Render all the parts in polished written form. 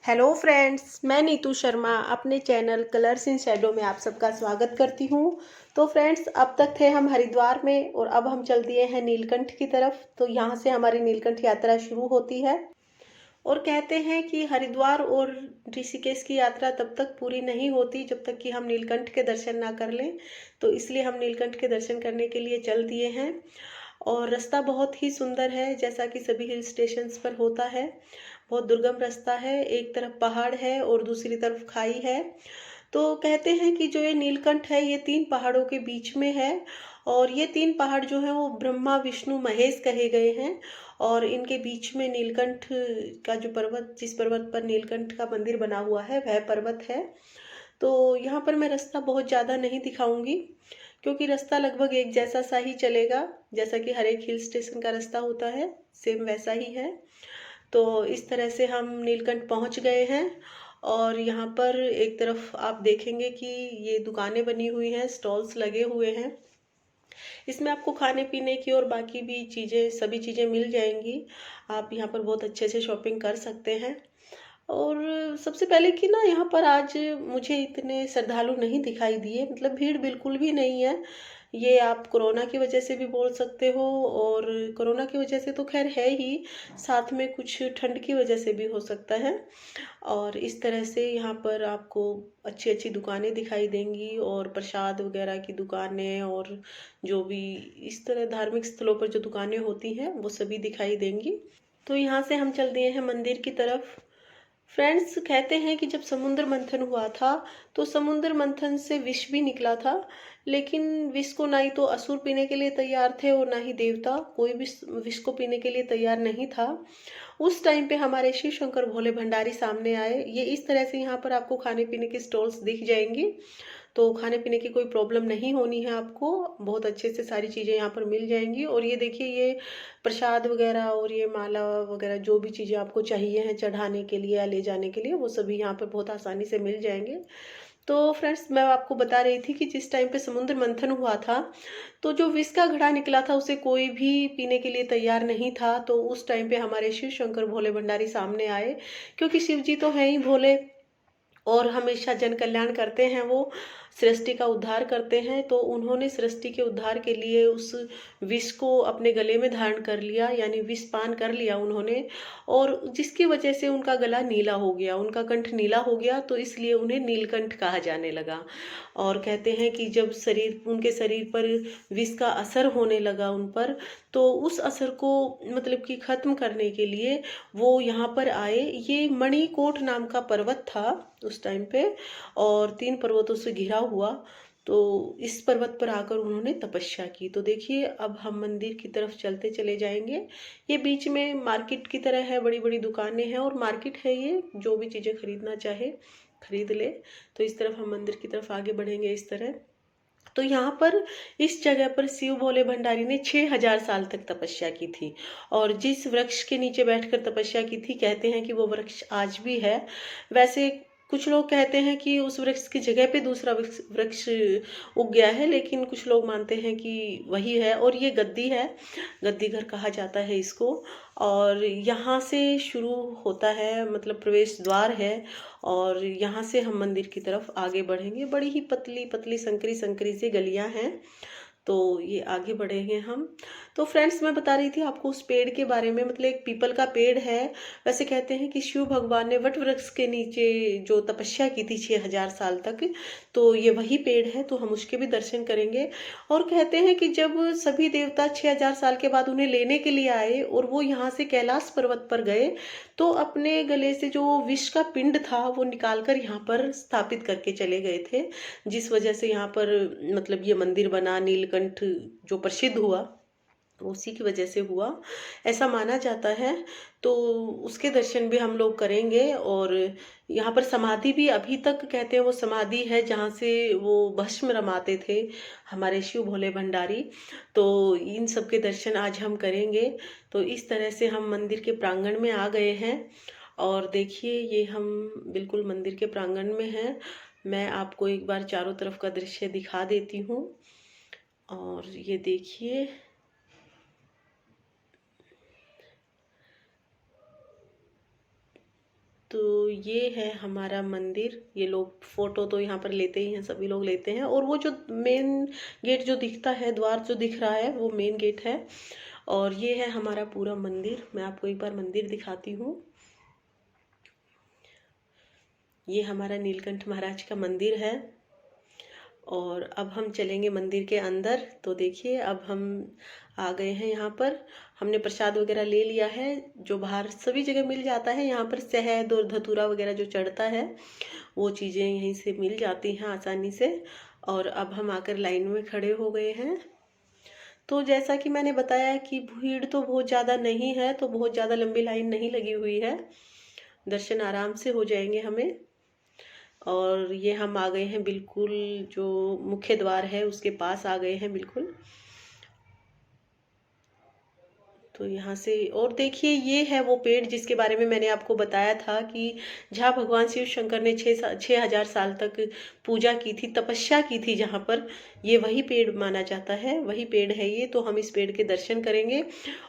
Hello friends, मैं नीतू शर्मा अपने channel Colors in Shadow में आप सबका स्वागत करती हूँ। तो फ्रेंड्स, अब तक थे हम हरिद्वार में और अब हम चल दिए हैं नीलकंठ की तरफ। तो यहाँ से हमारी नीलकंठ यात्रा शुरू होती है और कहते हैं कि हरिद्वार और ऋषिकेश की यात्रा तब तक पूरी नहीं होती जब तक कि हम नीलकंठ के दर्शन ना कर लें। तो इसलिए हम नीलकंठ के दर्शन करने के लिए चल दिए हैं और रास्ता बहुत ही सुंदर है, जैसा कि सभी हिल स्टेशंस पर होता है। बहुत दुर्गम रास्ता है, एक तरफ पहाड़ है और दूसरी तरफ खाई है। तो कहते हैं कि जो ये नीलकंठ है ये 3 पहाड़ों के बीच में है और ये 3 पहाड़ जो हैं वो ब्रह्मा विष्णु महेश कहे गए हैं और इनके बीच में नीलकंठ का जो पर्वत, जिस पर्वत पर नीलकंठ का मंदिर बना हुआ है वह पर्वत है। तो यहाँ पर मैं रास्ता बहुत ज़्यादा नहीं दिखाऊंगी क्योंकि रास्ता लगभग एक जैसा सा ही चलेगा, जैसा कि हर एक हिल स्टेशन का रास्ता होता है, सेम वैसा ही है। तो इस तरह से हम नीलकंठ पहुंच गए हैं और यहाँ पर एक तरफ आप देखेंगे कि ये दुकानें बनी हुई हैं, स्टॉल्स लगे हुए हैं। इसमें आपको खाने पीने की और बाकी भी चीज़ें, सभी चीज़ें मिल जाएंगी। आप यहाँ पर बहुत अच्छे से शॉपिंग कर सकते हैं। और सबसे पहले कि ना, यहाँ पर आज मुझे इतने श्रद्धालु नहीं दिखाई दिए, मतलब भीड़ बिल्कुल भी नहीं है। ये आप कोरोना की वजह से भी बोल सकते हो और कोरोना की वजह से तो खैर है ही, साथ में कुछ ठंड की वजह से भी हो सकता है। और इस तरह से यहाँ पर आपको अच्छी अच्छी दुकानें दिखाई देंगी और प्रसाद वगैरह की दुकानें और जो भी इस तरह धार्मिक स्थलों पर जो दुकानें होती हैं वो सभी दिखाई देंगी। तो यहाँ से हम चल दिए हैं मंदिर की तरफ। फ्रेंड्स, कहते हैं कि जब समुद्र मंथन हुआ था तो समुद्र मंथन से विष भी निकला था, लेकिन विष को ना ही तो असुर पीने के लिए तैयार थे और ना ही देवता, कोई भी विष को पीने के लिए तैयार नहीं था। उस टाइम पे हमारे शिव शंकर भोले भंडारी सामने आए। ये इस तरह से यहाँ पर आपको खाने पीने की स्टॉल्स दिख जाएंगी, तो खाने पीने की कोई प्रॉब्लम नहीं होनी है आपको, बहुत अच्छे से सारी चीज़ें यहाँ पर मिल जाएंगी। और ये देखिए, ये प्रसाद वगैरह और ये माला वगैरह जो भी चीज़ें आपको चाहिए हैं चढ़ाने के लिए या ले जाने के लिए, वो सभी यहाँ पर बहुत आसानी से मिल जाएंगे। तो फ्रेंड्स, मैं आपको बता रही थी कि जिस टाइम पे समुद्र मंथन हुआ था तो जो विष का घड़ा निकला था उसे कोई भी पीने के लिए तैयार नहीं था। तो उस टाइम पे हमारे शिव शंकर भोले भंडारी सामने आए, क्योंकि शिव जी तो हैं ही भोले और हमेशा जन कल्याण करते हैं, वो सृष्टि का उद्धार करते हैं। तो उन्होंने सृष्टि के उद्धार के लिए उस विष को अपने गले में धारण कर लिया, यानी विष पान कर लिया उन्होंने, और जिसकी वजह से उनका गला नीला हो गया, उनका कंठ नीला हो गया, तो इसलिए उन्हें नीलकंठ कहा जाने लगा। और कहते हैं कि जब उनके शरीर पर विष का असर होने लगा उन पर, तो उस असर को मतलब कि खत्म करने के लिए वो यहाँ पर आए। ये मणिकोट नाम का पर्वत था उस टाइम पे और 3 पर्वतों से घिरा हुआ। तो इस पर्वत पर आकर उन्होंने तपस्या की। तो देखिए, अब हम मंदिर की तरफ चलते चले जाएंगे। ये बीच में मार्केट की तरह है, बड़ी बड़ी दुकानें हैं और मार्केट है ये, जो भी चीज़ें खरीदना चाहे खरीद ले। तो इस तरफ हम मंदिर की तरफ आगे बढ़ेंगे इस तरह। तो यहाँ पर इस जगह पर शिव भोले भंडारी ने 6000 साल तक तपस्या की थी और जिस वृक्ष के नीचे बैठकर तपस्या की थी, कहते हैं कि वो वृक्ष आज भी है। वैसे कुछ लोग कहते हैं कि उस वृक्ष की जगह पे दूसरा वृक्ष वृक्ष उग गया है, लेकिन कुछ लोग मानते हैं कि वही है। और ये गद्दी है, गद्दी घर कहा जाता है इसको। और यहाँ से शुरू होता है, मतलब प्रवेश द्वार है और यहाँ से हम मंदिर की तरफ आगे बढ़ेंगे। बड़ी ही पतली पतली संकरी संकरी सी गलियां हैं, तो ये आगे बढ़ेंगे हम। तो फ्रेंड्स, मैं बता रही थी आपको उस पेड़ के बारे में, मतलब एक पीपल का पेड़ है। वैसे कहते हैं कि शिव भगवान ने वट वृक्ष के नीचे जो तपस्या की थी 6000 साल तक, तो ये वही पेड़ है, तो हम उसके भी दर्शन करेंगे। और कहते हैं कि जब सभी देवता 6000 साल के बाद उन्हें लेने के लिए आए और वो यहाँ से कैलाश पर्वत पर गए, तो अपने गले से जो विष का पिंड था वो निकालकर यहाँ पर स्थापित करके चले गए थे, जिस वजह से यहाँ पर मतलब ये मंदिर बना, नीलकंठ जो प्रसिद्ध हुआ उसी की वजह से हुआ, ऐसा माना जाता है। तो उसके दर्शन भी हम लोग करेंगे। और यहाँ पर समाधि भी अभी तक कहते हैं वो समाधि है जहाँ से वो भस्म रमाते थे हमारे शिव भोले भंडारी। तो इन सब के दर्शन आज हम करेंगे। तो इस तरह से हम मंदिर के प्रांगण में आ गए हैं और देखिए, ये हम बिल्कुल मंदिर के प्रांगण में हैं। मैं आपको एक बार चारों तरफ का दृश्य दिखा देती हूँ। और ये देखिए, तो ये है हमारा मंदिर। ये लोग फ़ोटो तो यहाँ पर लेते ही हैं, सभी लोग लेते हैं। और वो जो मेन गेट जो दिखता है, द्वार जो दिख रहा है, वो मेन गेट है। और ये है हमारा पूरा मंदिर। मैं आपको एक बार मंदिर दिखाती हूँ। ये हमारा नीलकंठ महाराज का मंदिर है। और अब हम चलेंगे मंदिर के अंदर। तो देखिए, अब हम आ गए हैं यहाँ पर। हमने प्रसाद वगैरह ले लिया है, जो बाहर सभी जगह मिल जाता है। यहाँ पर शहद और धतूरा वगैरह जो चढ़ता है, वो चीज़ें यहीं से मिल जाती हैं आसानी से। और अब हम आकर लाइन में खड़े हो गए हैं। तो जैसा कि मैंने बताया कि भीड़ तो बहुत ज़्यादा नहीं है, तो बहुत ज़्यादा लंबी लाइन नहीं लगी हुई है, दर्शन आराम से हो जाएंगे हमें। और ये हम आ गए हैं बिल्कुल, जो मुख्य द्वार है उसके पास आ गए हैं बिल्कुल। तो यहाँ से और देखिए, ये है वो पेड़ जिसके बारे में मैंने आपको बताया था कि जहाँ भगवान शिव शंकर ने 6,000 साल तक पूजा की थी, तपस्या की थी जहाँ पर, ये वही पेड़ माना जाता है, वही पेड़ है ये। तो हम इस पेड़ के दर्शन करेंगे।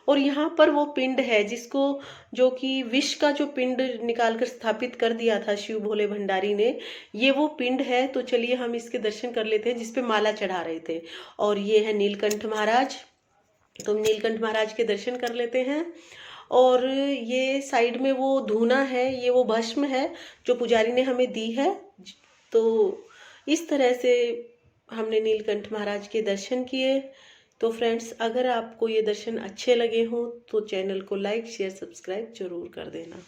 और यहाँ पर वो पिंड है जिसको, जो कि विष का जो पिंड निकाल कर स्थापित कर दिया था शिव भोले भंडारी ने, ये वो पिंड है। तो चलिए हम इसके दर्शन कर लेते हैं, जिसपे माला चढ़ा रहे थे। और ये है नीलकंठ महाराज। तो हम नीलकंठ महाराज के दर्शन कर लेते हैं। और ये साइड में वो धूना है, ये वो भस्म है जो पुजारी ने हमें दी है। तो इस तरह से हमने नीलकंठ महाराज के दर्शन किए। तो फ्रेंड्स, अगर आपको ये दर्शन अच्छे लगे हों तो चैनल को लाइक शेयर सब्सक्राइब जरूर कर देना।